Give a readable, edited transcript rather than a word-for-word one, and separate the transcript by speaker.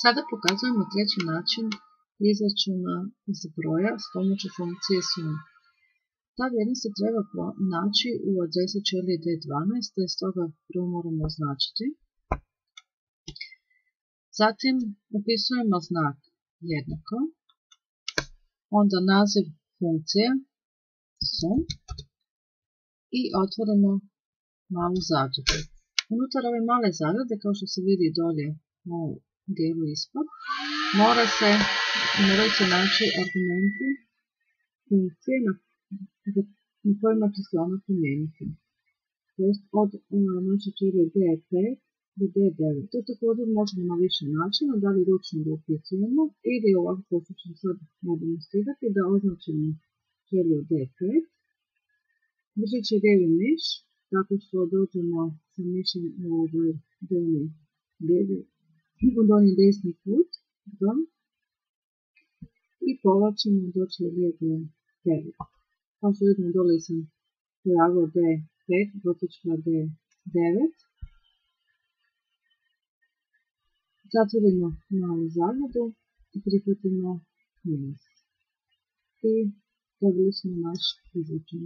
Speaker 1: Sada pokazujemo treći način izračuna zbroja s pomoću funkcije sum. Ta vrijednost se treba naći u adresi ćelije D12, te stoga prvo moramo označiti. Zatim upisujemo znak jednako, onda naziv funkcije sum i otvorimo malu zagradu. Unutar ove male zagrade, kao što se vidi dolje u dijelu ispod, moraju se naći argumenti funkcije na kojima će se ona primijeniti. To jest od naše ćelije D5 do D9. To također možemo na više načina, da li ručno da upisujemo ili ovako što ću sad demonstrirati, da označimo ćeliju D5, držeći lijevi miš, tako što dođemo sa mišem u ovaj donji desni kut i povlačimo do ćelije D9. Kao što vidimo, dole sam pojavila D5, dotičila D9. Zatvorimo malu zagradu i prihvatimo minus. I dobili smo naš izračun.